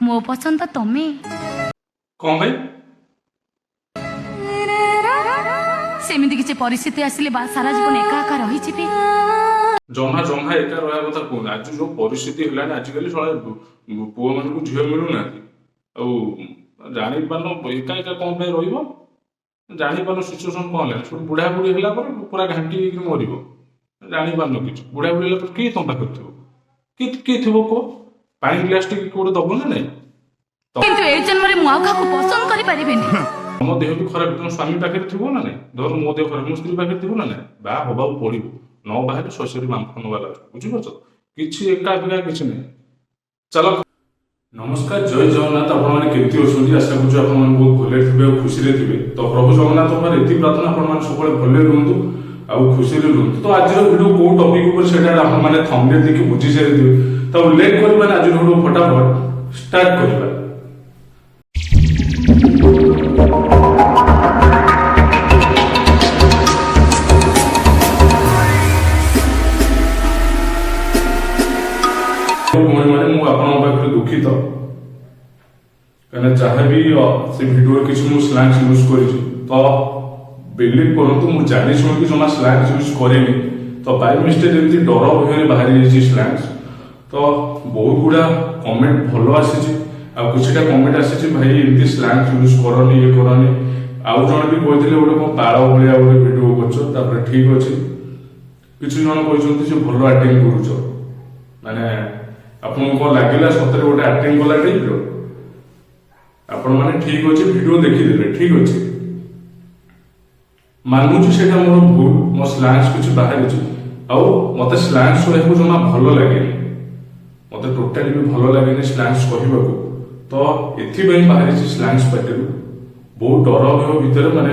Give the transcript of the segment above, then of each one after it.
ମୋ ପସନ୍ଦ ତମେ। କଣ ଭାଇ? ସେମିତି କିଛି ପରିସ୍ଥିତି ଆସିଲେ ସାରା ଜୀବନ ଏକା ଏକା ରହିଯିବି। ଜମା ଜମା ଏକା ରହିବା କଥା କୁହନି। ଆଜି ଯୋଉ ପରିସ୍ଥିତି ହେଲାଣି ଆଜିକାଲି ଶଳା ପୁଅ ମାନଙ୍କୁ ଝିଅ ମିଳୁନାହାନ୍ତି। ଆଉ ଜାଣିପାରୁନ ଏକା ଏକା କଣ ପାଇଁ ରହିବ? ଜାଣିପାରୁନ ସିଚୁଏସନ କଣ ହେଲାଣି। ସବୁ ବୁଢା ବୁଢୀ ହେଲା ପରେ ପୁରା ଘାଣ୍ଟି ହେଇକି ମରିବ। ଜାଣିପାରୁନ କିଛି। ବୁଢା ବୁଢୀ ହେଲା ପରେ କିଏ ତମ ପାଖରେ ଥିବ? କିଏ ଥିବ କୁହ? ପାଣି ଗ୍ଲାସ ଟିକେ କୋଉଠି ଦବ ନା ନାଇଁ? କିନ୍ତୁ ଏଇ ଜନ୍ମରେ ମୁଁ ଆଉ କାହାକୁ ପସନ୍ଦ କରିପାରିବିନି। ତମ ଦେହ ବି ଖରାପ, ତମ ସ୍ୱାମୀ ପାଖରେ ଥିବ ନା ନାଇଁ? ଧର ମୋ ଦେହ ଖରାପ, ମୋ ସ୍ତ୍ରୀ ପାଖରେ ଥିବ ନା ନାଇଁ? ବାହା ହବାକୁ ପଡିବ। ନ ବାହାରେ ଶଶୁରୀ ବାମ୍ଫ ନବାଲା, ବୁଝିପାରୁଛ? କିଛି ଏକା ଏକା କିଛି ନାହିଁ। ଚାଲ। ନମସ୍କାର, ଜୟ ଜଗନ୍ନାଥ। ଆପଣମାନେ କେମିତି ଅଛନ୍ତି? ଆଶା କରୁଛୁ ଆପଣମାନେ ବହୁତ ଭଲରେ ଥିବେ ଆଉ ଖୁସିରେ ଥିବେ। ତ ପ୍ରଭୁ ଜଗନ୍ନାଥ ପାଖରେ ଏତିକି ପ୍ରାର୍ଥନା, ଆପଣମାନେ ସବୁବେଳେ ଭଲରେ ରୁହନ୍ତୁ ଆଉ ଖୁସିରେ ରୁହନ୍ତୁ। ତ ଆଜିର ଭିଡ଼ିଓ କୋଉ ଟପିକ ଉପରେ ସେଟା ଆପଣମାନେ ଥମ୍ବନେଲ ଦେଖି ବୁଝି ସାରିଥିବେ। ତ ଲେଟ୍ କରିବାନି, ଆଜିର ଭିଡ଼ିଓ ଫଟାଫଟ ଷ୍ଟାର୍ଟ କରିବା। ମୁଁ ଆପଣଙ୍କ ପାଖରେ ଦୁଃଖିତ, କାହିଁକିନା ଯାହା ବି ସେ ଭିଡ଼ିଓରେ କିଛି ମୁଁ ସ୍ଲାଙ୍ଗ୍ସ ୟୁଜ୍ କରିଛି, ତ ବିଲିଭ୍ କରନ୍ତୁ ମୁଁ ଜାଣି ଶୁଣିକି ଜମା ସ୍ଲାଙ୍ଗ୍ସ ୟୁଜ୍ କରେନି। ତ ବାଇ ମିଷ୍ଟେକ୍ ଏମିତି ଡର ଭୟରେ ବାହାରି ଯାଇଛି ସ୍ଲାଙ୍ଗ୍ସ। ତ ବହୁତ ଗୁଡ଼ା କମେଣ୍ଟ ଭଲ ଆସିଛି, ଆଉ କିଛିଟା କମେଣ୍ଟ ଆସିଛି ଭାଇ ଏମିତି ସ୍ଲାଙ୍ଗ୍ସ ୟୁଜ୍ କରନି, ଇଏ କରନି। ଆଉ ଜଣେ ବି କହିଥିଲେ ଗୋଟେ କଣ ପାଳ ଭଳିଆ ଗୋଟେ ଭିଡ଼ିଓ କରୁଛ। ତାପରେ ଠିକ୍ ଅଛି, କିଛି ଜଣ କହିଛନ୍ତି ଯେ ଭଲ ଆକ୍ଟିଂ କରୁଛ। ମାନେ ଆପଣଙ୍କୁ କଣ ଲାଗିଲା ସତରେ ଗୋଟେ ଆକ୍ଟିଂ କଲା ଟାଇପ୍ର? ଆପଣ ମାନେ ଠିକ୍ ଅଛି ଭିଡ଼ିଓ ଦେଖିଦେଲେ, ଠିକ୍ ଅଛି, ମାନୁଛି ସେଇଟା ମୋର ଭୁଲ, ମୋ ସ୍ଲାଙ୍ଗ୍ସ କିଛି ବାହାରିଛି। ଆଉ ମତେ ସ୍ଲାଙ୍ଗ୍ସ କହିବାକୁ ଜମା ଭଲ ଲାଗେନି, ମତେ ଟୋଟାଲି ବି ଭଲ ଲାଗେନି ସ୍ଲାଙ୍ଗ୍ସ କହିବାକୁ। ତ ଏଥିପାଇଁ ବାହାରିଛି ସ୍ଲାଙ୍ଗ୍ସ ପାଟିରୁ। ବହୁତ ଡର ଭୟ ଭିତରେ, ମାନେ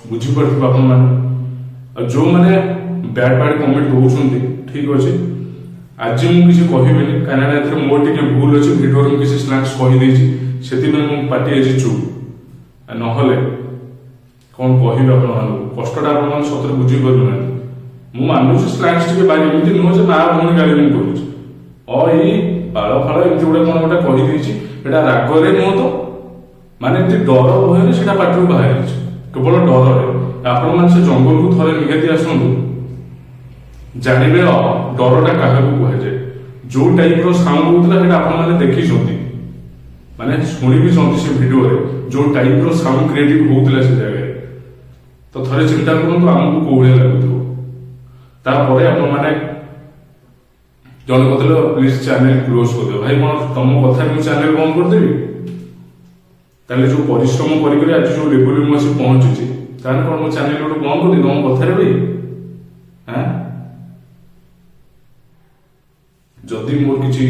ବୁଝିପାରୁଥିବେ ଆପଣମାନେ। ଆଉ ଯୋଉମାନେ ବ୍ୟାଡ୍ ବ୍ୟାଡ୍ କମେଣ୍ଟ ଦଉଛନ୍ତି, ଠିକ୍ ଅଛି, ଆଜି ମୁଁ କିଛି କହିବିନି, କାହିଁକିନା ଏଥିରେ ମୋର ଟିକେ ଭୁଲ ଅଛି। ଭିଡ଼ିଓରେ ମୁଁ କିଛି ସ୍ଲାଙ୍ଗ୍ସ କହିଦେଇଛି, ସେଥିପାଇଁ ମୁଁ ପାଟି ଆଜି ଚୁପ୍। ନହେଲେ କଣ କହିବି ଆପଣମାନଙ୍କୁ, କଷ୍ଟଟା ଆପଣମାନେ ସତରେ ବୁଝିପାରୁନାହାନ୍ତି। ମୁଁ ମାନୁଛି ସ୍ଲାଙ୍ଗ୍ସ ଟିକେ ବାରି, ଏମିତି ନୁହଁ ଯେ ମା ଭଉଣୀ ଗାଳି ମୁଁ କରୁଛି। ଏଇ ପାଳ ଫାଳ ଏମିତି ଗୋଟେ କଣ ଗୋଟେ କହିଦେଇଛି, ଏଟା ରାଗରେ ନୁହଁ ତ, ମାନେ ଏମିତି ଡର ଭୟରେ ସେଟା ପାଟିରୁ ବାହାରିଛି, କେବଳ ଡରରେ। ଆପଣମାନେ ସେ ଜଙ୍ଗଲକୁ ଥରେ ନିହାତି ଆସନ୍ତୁ, ଜାଣିବେ ଡରଟା କାହାକୁ କୁହାଯାଏ। ଯୋଉ ଟାଇପର ସାଉଣ୍ଡ ହଉଥିଲା ସେଟା ଆପଣମାନେ ଦେଖିଛନ୍ତି, ମାନେ ଶୁଣିବିଛନ୍ତି ସେ ଭିଡ଼ିଓରେ, ଯୋଉ ଟାଇପର ସାଉଣ୍ଡ କ୍ରିଏଟିଭ ହଉଥିଲା ସେ ଜାଗାରେ। ତ ଥରେ ଚିନ୍ତା କରନ୍ତୁ ଆମକୁ କୋଉ ଭଳିଆ ଲାଗୁଥିବ। ତାପରେ ଆପଣମାନେ ଜଣେ କହୁଥିଲେ ପ୍ଲିଜ ଚ୍ୟାନେଲ କ୍ଲୋଜ କରିଦିଅ। ଭାଇ କଣ ତମ କଥାରେ ମୁଁ ଚ୍ୟାନେଲ ବନ୍ଦ କରିଦେବି? ତାହେଲେ ଯୋଉ ପରିଶ୍ରମ କରିକରି ଆଜି ଯୋଉ ଲେଭେଲରେ ମୁଁ ଆସି ପହଞ୍ଚିଛି, ତାହେଲେ କଣ ମୋ ଚ୍ୟାନେଲ ଗୋଟେ ବନ୍ଦ କରିଦେବି ତମ କଥାରେ ଭାଇ? ଯଦି ମୋର କିଛି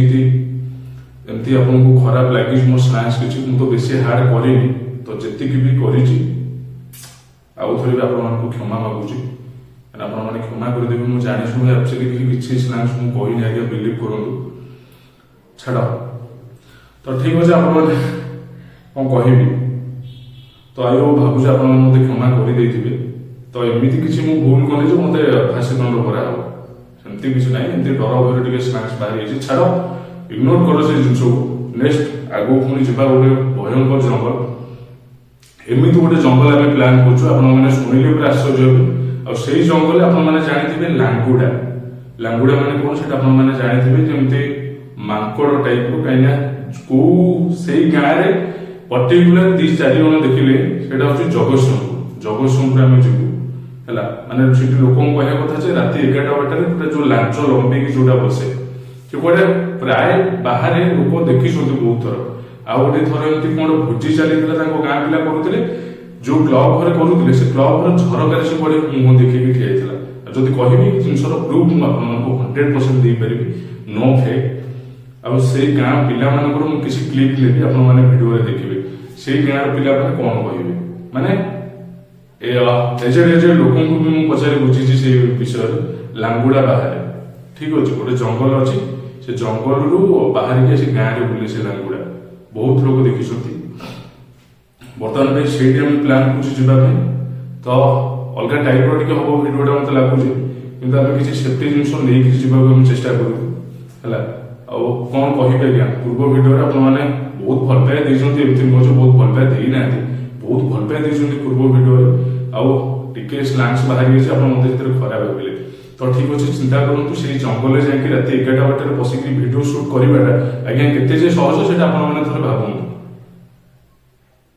ଏମିତି ଆପଣଙ୍କୁ ଖରାପ ଲାଗିଛି ମୋ ସ୍ଲାଙ୍ଗ୍ସ କିଛି, ମୁଁ ତ ବେଶୀ ହାର୍ଡ କରିନି, ତ ଯେତିକି ବି କରିଛି ଆଉ ଥରେ ବି ଆପଣମାନଙ୍କୁ କ୍ଷମା ମାଗୁଛି। ଆପଣମାନେ କ୍ଷମା କରିଦେବେ, ମୁଁ ଜାଣିଶୁଣି ଆକ୍ଚୁଆଲି କିଛି ସ୍ଲାଙ୍ଗ୍ସ ମୁଁ କହିନି, ଆଜ୍ଞା ବିଲିଭ୍ କରନ୍ତୁ। ଛାଡ଼, ତ ଠିକ୍ ଅଛି, ଆପଣମାନେ କଣ କହିବି। ତ ଭାବୁଛି ଆପଣମାନେ ମୋତେ କ୍ଷମା କରିଦେଇଥିବେ। ତ ଏମିତି କିଛି ମୁଁ ଭୁଲ କଲି ଯେ ମୋତେ ଫାଶୀ ଦଣ୍ଡ କରାହବ, ସେମିତି କିଛି ନାହିଁ। ଏମିତି ଡର ଭୟରେ ଟିକେ ସ୍ଲାଙ୍ଗ୍ସ ବାହାରି ଯାଇଛି, ଛାଡ଼, ଇଗ୍ନୋର କର ସେ ଜିନିଷକୁ। ନେକ୍ସଟ ଆଗକୁ ପୁଣି ଯିବା ଗୋଟେ ଭୟଙ୍କର ଜଙ୍ଗଲ। ଏମିତି ଗୋଟେ ଜଙ୍ଗଲ ଆମେ ପ୍ଲାନ୍ କରୁଛୁ, ଆପଣମାନେ ଶୁଣିଲେ ପୁରା ଆଶ୍ଚର୍ଯ୍ୟ ହେବେ। ଆଉ ସେଇ ଜଙ୍ଗଲରେ ଆପଣମାନେ ଜାଣିଥିବେ ଲାଙ୍ଗୁଡା। ଲାଙ୍ଗୁଡା ମାନେ କଣ ସେଟା ଆପଣମାନେ ଜାଣିଥିବେ, ଯେମିତି ମାଙ୍କଡ ଟାଇପର। କାହିଁକିନା କୋଉ ସେଇ ଗାଁରେ ପର୍ଟିକୁଲାର 2-4 ଜଣ ଦେଖିଲେ ସେଇଟା ହଉଛି ଜଗତସିଂହପୁର। ଜଗତସିଂହପୁର ଆମେ ଯିବୁ ହେଲା, ମାନେ ସେଠି ଲୋକଙ୍କୁ କହିବା କଥା ଯେ ରାତି 11ଟା 12ଟାରେ ପୁରା ଯୋଉ ଲାଞ୍ଚ ଲମ୍ବେଇକି ଯୋଉଟା ବସେ, ସେପଟେ ପ୍ରାୟ ବାହାରେ ଲୋକ ଦେଖିଛନ୍ତି ବହୁତ ଥର। ଆଉ ଗୋଟେ ଥର ଏମିତି କଣ ଭୋଜି ଚାଲିଥିଲା, ତାଙ୍କ ଗାଁ ପିଲା କରୁଥିଲେ, ଯୋଉ କ୍ଲବ ଘରେ କରୁଥିଲେ, ସେ କ୍ଲବ ଘର ଝରକାରେ ସେ ପଡେ ମୁହଁ ଦେଖିକି ଠିଆ ହେଇଥିଲା। ଯଦି କହିବି ଜିନିଷର ପ୍ରୁଫ ମୁଁ ଆପଣମାନଙ୍କୁ 100% ଦେଇପାରିବି, ନୋ ଫେକ୍। ଆଉ ସେଇ ଗାଁ ପିଲାମାନଙ୍କର ମୁଁ କିଛି କ୍ଲିପ ନେବି, ଆପଣମାନେ ଭିଡିଓରେ ଦେଖିବେ। ସେଇ ଗାଁର ପିଲାମାନେ କଣ କହିବେ, ମାନେ ଏଜେଡ୍ ଲୋକଙ୍କୁ ବି ମୁଁ ପଚାରି ବୁଝିଛି ସେଇ ବିଷୟରେ। ଲାଙ୍ଗୁଡା ବାହାରେ, ଠିକ ଅଛି, ଗୋଟେ ଜଙ୍ଗଲ ଅଛି, ସେ ଜଙ୍ଗଲରୁ ବାହାରିକି ଆସି ଗାଁରେ ବୁଲେ ସେ ଲାଙ୍ଗୁଡା। ବହୁତ ଲୋକ ଦେଖିଛନ୍ତି। ବର୍ତ୍ତମାନ ପାଇଁ ସେଇଠି ଆମେ ପ୍ଲାନ୍ କରୁଛୁ ଯିବା ପାଇଁ। ତ ଅଲଗା ଟାଇପ୍ର ଟିକେ ହବ ଭିଡ଼ିଓଟା ମୋତେ ଲାଗୁଛି, କିନ୍ତୁ ଆମେ କିଛି ସେଫ୍ଟି ଜିନିଷ ନେଇକି ଯିବାକୁ ଆମେ ଚେଷ୍ଟା କରିବୁ ହେଲା। ଆଉ କଣ କହିବି ଆଜ୍ଞା, ପୂର୍ବ ଭିଡ଼ିଓରେ ଆପଣମାନେ ବହୁତ ଭଲ ପାଇବା ଦେଇଛନ୍ତି, ଏମିତି ନୁହଁ ଯେ ବହୁତ ଭଲ ପାଇବା ଦେଇନାହାନ୍ତି, ବହୁତ ଭଲ ପାଇବା ଦେଇଛନ୍ତି ପୂର୍ବ ଭିଡ଼ିଓରେ। ଆଉ ଟିକେ ସ୍ଲାଙ୍ଗ୍ସ ବାହାରି ଯାଇଛି, ଆପଣ ମତେ ସେଥିରେ ଖରାପ ଭାବିଲେ ତ ଠିକ ଅଛି। ଚିନ୍ତା କରନ୍ତୁ ସେଇ ଜଙ୍ଗଲରେ ଯାଇକି ରାତି 11ଟା ବାରଟାରେ ବସିକି ଭିଡ଼ିଓ ସୁଟ୍ କରିବାଟା ଆଜ୍ଞା କେତେ ଯେ ସହଜ ସେଇଟା ଆପଣମାନେ ଥରେ ଭାବନ୍ତୁ।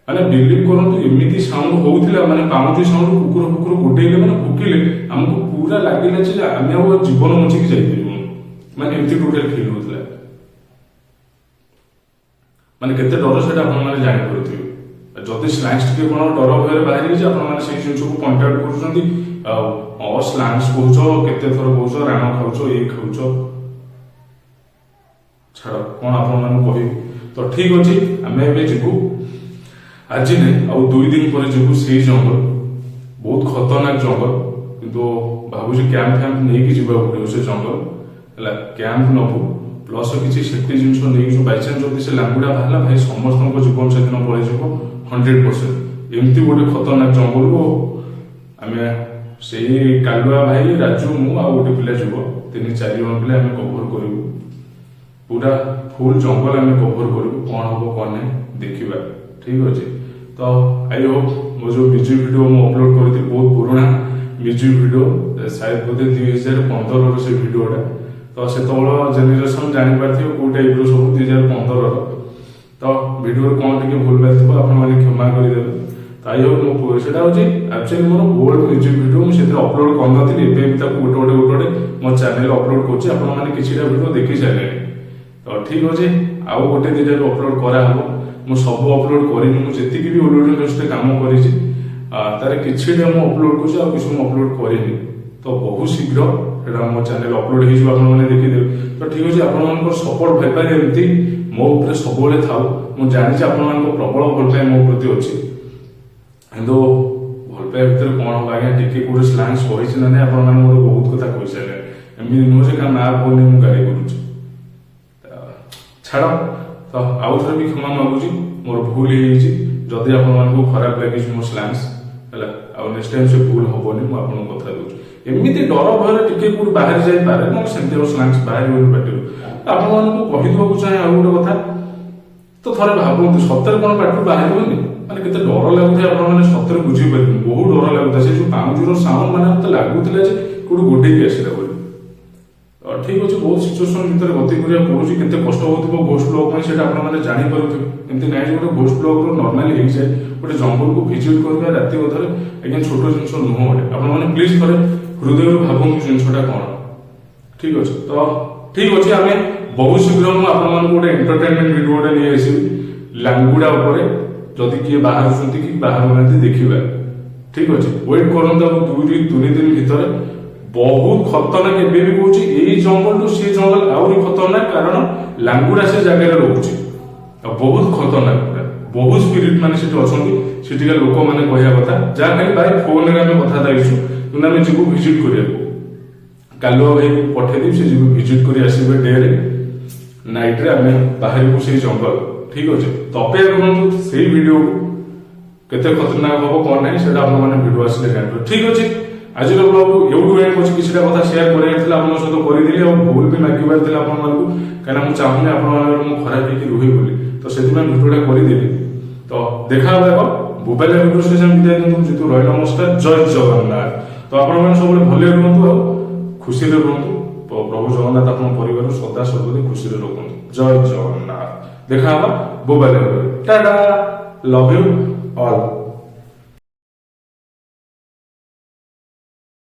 ମାନେ ବିଲିଭ କରନ୍ତୁ, ଏମିତି ସାଉଣ୍ଡ ହଉଥିଲା, ମାନେ ପାଉଁଜି ସାଉଣ୍ଡ, କୁକୁର କୁକୁର ଗୋଟେଇଲେ ମାନେ ଭୁକିଲେ ଆମକୁ ପୁରା ଲାଗିଲା ଯେ ଆମେ ଆଉ ଜୀବନ ବଞ୍ଚିକି ଯାଇପାରିବୁନି, ମାନେ ଏମିତି ଟୋଟାଲ ଫିଲ୍ ହଉଥିଲା। ମାନେ କେତେ ଡର ସେଇଟା ଆପଣମାନେ ଜାଣିପାରୁଥିବେ। ଯଦି ସ୍ଲାଙ୍ଗ୍ସ ଟିକେ କଣ ଡର ଭୟରେ ବାହାରି ଯାଇଛି, ଆପଣମାନେ ସେଇ ଜିନିଷକୁ ପଏଣ୍ଟ ଆଉଟ୍ କରୁଛନ୍ତି, ଆଉ ସ୍ଲାଙ୍ଗ୍ସ କହୁଛ, କେତେ ଥର କହୁଛ, ରାଣ ଖାଉଛ, ଇଏ ଖାଉଛ, ଛାଡ଼ କଣ ଆପଣମାନଙ୍କୁ କହିବି। ତ ଠିକ ଅଛି, ଆମେ ଏବେ ଯିବୁ, ଆଜି ନାହିଁ ଆଉ 2 ଦିନ ପରେ ଯିବୁ ସେଇ ଜଙ୍ଗଲ, ବହୁତ ଖତରନାକ ଜଙ୍ଗଲ, କିନ୍ତୁ ଭାବୁଛି କ୍ୟାମ୍ପ ଫ୍ୟାମ୍ପ ନେଇକି ଯିବାକୁ ପଡ଼ିବ ସେ ଜଙ୍ଗଲ ହେଲା। କ୍ୟାମ୍ପ ନବୁ ପ୍ଲସ କିଛି ସେଫ୍ଟି ଜିନିଷ ନେଇକି, ବାଇଚାନ୍ସ ଯଦି ସେ ଲାଙ୍ଗୁଡା ବାହାରିଲା ଭାଇ ସମସ୍ତଙ୍କ ଜୀବନ ସେଦିନ ପଳେଇଯିବ 100%। ଏମିତି ଗୋଟେ ଖତରନାକ ଜଙ୍ଗଲକୁ ଆମେ ସେଇ କାଲୁଆ ଭାଇ, ରାଜୁ, ମୁଁ ଆଉ ଗୋଟେ ପିଲା ଯିବ, 3-4 ଜଣ ପିଲା ଆମେ କଭର କରିବୁ, ପୁରା ଫୁଲ ଜଙ୍ଗଲ ଆମେ କଭର କରିବୁ, କଣ ହବ କଣ ନାହିଁ ଦେଖିବା, ଠିକ ଅଛି। ତ ଆଇ ହୋପ ମୋ ଯୋଉ ମ୍ୟୁଜିକ ଭିଡ଼ିଓ ମୁଁ ଅପଲୋଡ କରିଥିଲି, ବହୁତ ପୁରୁଣା ମ୍ୟୁଜିକ ଭିଡ଼ିଓ, ସାୟଦ ବୋଧେ 2015ର ସେ ଭିଡ଼ିଓଟା, ତ ସେତେବେଳେ ଜେନେରେସନ ଜାଣିପାରିଥିବ କୋଉ ଟାଇପର ସବୁ 2015ର, ତ ଭିଡ଼ିଓରେ କଣ ଟିକେ ଭୁଲ ଭାଲ ଥିବ ଆପଣମାନେ କ୍ଷମା କରିଦେବେ। ତ ଆଇ ହୋପ ମୁଁ ସେଟା ହଉଛି ଆକ୍ଚୁଆଲି ମୋର ଓଲ୍ଡ ମ୍ୟୁଜିକ ଭିଡ଼ିଓ, ମୁଁ ସେଥିରେ ଅପଲୋଡ କରିନଥିଲି, ଏବେ ବି ତାକୁ ଗୋଟେ ଗୋଟେ ମୋ ଚ୍ୟାନେଲରେ ଅପଲୋଡ କରୁଛି, ଆପଣମାନେ କିଛିଟା ଭିଡ଼ିଓ ଦେଖି ସାରିଲେଣି। ତ ଠିକ ଅଛି, ଆଉ ଗୋଟେ 2ଟାରୁ ଅପଲୋଡ କରାହବ। ମୁଁ ସବୁ ଅପଲୋଡ କରିନି, ମୁଁ ଯେତିକି ବି ଓଲ୍ଡ ଇଣ୍ଡଷ୍ଟ୍ରିରେ କାମ କରିଛି ତାର କିଛିଟା ମୁଁ ଅପଲୋଡ କରୁଛି, ଆଉ କିଛି ମୁଁ ଅପଲୋଡ କରିନି। ତ ବହୁତ ଶୀଘ୍ର ସେଟା ମୋ ଚ୍ୟାନେଲ ଅପଲୋଡ ହେଇଯିବ, ଆପଣମାନେ ଦେଖିଦେବେ। ତ ଠିକ ଅଛି, ଆପଣମାନଙ୍କର ସପୋର୍ଟ ଭଲପାଇବା ଏମିତି ମୋ ଉପରେ ସବୁବେଳେ ଥାଉ। ମୁଁ ଜାଣିଛି ଆପଣମାନଙ୍କ ପ୍ରବଳ ଭଲପାଇବା ମୋ ପ୍ରତି ଅଛି, କିନ୍ତୁ ଭଲପାଇବା ଭିତରେ କଣ ହବ ଆଜ୍ଞା, ଟିକେ କୋଉଠି ସ୍ଲାଙ୍ଗ୍ସ କହିଛି ନା ନାହିଁ, ଆପଣମାନେ ମୋର ବହୁତ କଥା କହିସାରିଲେଣି। ଏମିତି ନୁହଁ ଯେ କାରଣ ନା କହୁନି ମୁଁ ଗାଳି କରୁଛି, ଛାଡ଼। ତ ଆଉ ଥରେ ବି କ୍ଷମା ମାଗୁଛି, ମୋର ଭୁଲ ହେଇଯାଇଛି, ଯଦି ଆପଣମାନଙ୍କୁ ଖରାପ ଲାଗିଛି ମୋ ସ୍ଲାଙ୍ଗ୍ସ ହେଲା, ଆଉ ନେକ୍ସଟ ଟାଇମ ସେ ଭୁଲ ହବନି, ମୁଁ ଆପଣଙ୍କୁ କଥା ଦଉଛି। ଏମିତି ଡର ଭୟରେ ଟିକେ କୋଉଠି ବାହାରି ଯାଇପାରେ, ମୋର ସେମିତି ଆଉ ସ୍ଲାଙ୍ଗ୍ସ ବାହାରିବନି ପାଟିରୁ। ଆପଣମାନଙ୍କୁ କହିଦେବାକୁ ଚାହେଁ ଆଉ ଗୋଟେ କଥା, ତ ଥରେ ଭାବନ୍ତୁ ସତରେ କଣ ପାଟିରୁ ବାହାରିବନି, ମାନେ କେତେ ଡର ଲାଗୁଥାଏ, ଆପଣମାନେ ସତରେ ବୁଝିପାରିବେନି, ବହୁତ ଡର ଲାଗୁଥାଏ। ସେ ଯୋଉ ପାଉଁଜିର ସାଉଣ୍ଡ, ମାନେ ମତେ ଲାଗୁଥିଲା ଯେ କୋଉଠି ଗୋଟେଇକି ଆସିଲା ବୋଲି। ଠିକ ଅଛି, ବହୁତ ସିଚୁଏସନ ଭିତରେ ଗତି କରିବାକୁ ପଡୁଛି, କେତେ କଷ୍ଟ ହଉଥିବ ଘୋଷ୍ଟ ବ୍ଲଗ ପାଇଁ ସେଟା ଆପଣମାନେ ଜାଣିପାରୁଥିବେ। ଏମିତି ନାହିଁ ଯେ ଗୋଟେ ଘୋଷ୍ଟ ବ୍ଲଗର ନର୍ମାଲି ହେଇଯାଏ, ଗୋଟେ ଜଙ୍ଗଲକୁ ଭିଜିଟ କରିବା ରାତି ଅଧରେ ଆଜ୍ଞା ଛୋଟ ଜିନିଷ ନୁହଁ ଗୋଟେ। ଆପଣମାନେ ପ୍ଲିଜ ଥରେ ହୃଦୟରୁ ଭାବନ୍ତୁ ଜିନିଷଟା କଣ, ଠିକ ଅଛି। ତ ଠିକ ଅଛି, ଆମେ ବହୁତ ଶୀଘ୍ର ମୁଁ ଆପଣମାନଙ୍କୁ ଗୋଟେ ଏଣ୍ଟରଟେନମେଣ୍ଟ ଭିଡ଼ିଓଟେ ନେଇ ଆସିବି ଲାଙ୍ଗୁଡା ଉପରେ, ଯଦି କିଏ ବାହାରୁଛନ୍ତି କି ବାହାରୁନାହାନ୍ତି ଦେଖିବା, ଠିକ ଅଛି। ୱେଟ୍ କରନ୍ତୁ, ଆଉ 2-3 ଦିନ ଭିତରେ ବହୁତ ଖତରନାକ, ଏବେ ବି କହୁଛି ଏଇ ଜଙ୍ଗଲରୁ ସେ ଜଙ୍ଗଲ ଆହୁରି ଖତରନାକ, କାରଣ ଲାଙ୍ଗୁଡା ସେ ଜାଗାରେ ରହୁଛି, ଆଉ ବହୁତ ଖତରନାକ, ପୁରା ବହୁତ ସ୍ପିରିଟ ମାନେ ସେଠି ଅଛନ୍ତି। ସେଠିକା ଲୋକମାନେ କହିବା କଥା, ଯାହା ଖାଲି ଭାଇ ଫୋନରେ ଆମେ କଥାବାର୍ତ୍ତା ହେଇଛୁ, କିନ୍ତୁ ଆମେ ଯିବୁ ଭିଜିଟ କରିବାକୁ, କାଲୁଆ ଭାଇକୁ ପଠେଇଦେବି, ସେ ଯିବୁ ଭିଜିଟ କରି ଆସିବେ ଡେରେ, ନାଇଟରେ ଆମେ ବାହାରିବୁ ସେଇ ଜଙ୍ଗଲ, ଠିକ ଅଛି। ତ ଅପେକ୍ଷା କରନ୍ତୁ ସେଇ ଭିଡ଼ିଓକୁ, କେତେ ଖତରନାକ ହବ କଣ ନାହିଁ ସେଟା ଆପଣମାନେ ଭିଡ଼ିଓ ଆସିଲେ ଜାଣିବେ, ଠିକ ଅଛି। ଆଜିର ବ୍ଲଗକୁ ଏଉଠୁ ଏଣ୍ଡ କରୁଛି, କିଛିଟା କଥା ସେୟାର କରିବାର ଥିଲା ଆପଣଙ୍କ ସହିତ କରିଦେଲି, ଆଉ ଭୁଲ ବି ମାଗିବାର ଥିଲା ଆପଣମାନଙ୍କୁ, କାହିଁକିନା ମୁଁ ଚାହୁଁନି ଆପଣମାନଙ୍କର ମୁଁ ଖରାପ ହେଇକି ରୁହେ ବୋଲି, ତ ସେଥିପାଇଁ ଭିଡ଼ିଓଟା କରିଦେଲି। ତ ଦେଖା ହବ ଏକ ମୋବାଇଲ ଭିଡ଼ିଓ ଷ୍ଟେସନ ବିଦାୟ ଦିଅନ୍ତୁ, ଯେହେତୁ ରହିଲା ନମସ୍କାର, ଜୟ ଜଗନ୍ନାଥ। ତ ଆପଣମାନେ ସବୁବେଳେ ଭଲରେ ରୁହନ୍ତୁ, ଆଉ ଖୁସିରେ ରୁହନ୍ତୁ, ପ୍ରଭୁ ଜଗନ୍ନାଥ ଆପଣଙ୍କ ପରିବାର ସଦା ସର୍ବଦା ଖୁସିରେ ରଖନ୍ତୁ, ଜୟ ଜଗନ୍ନାଥ। ଦେଖା ହବ mobile video, tata, love you all.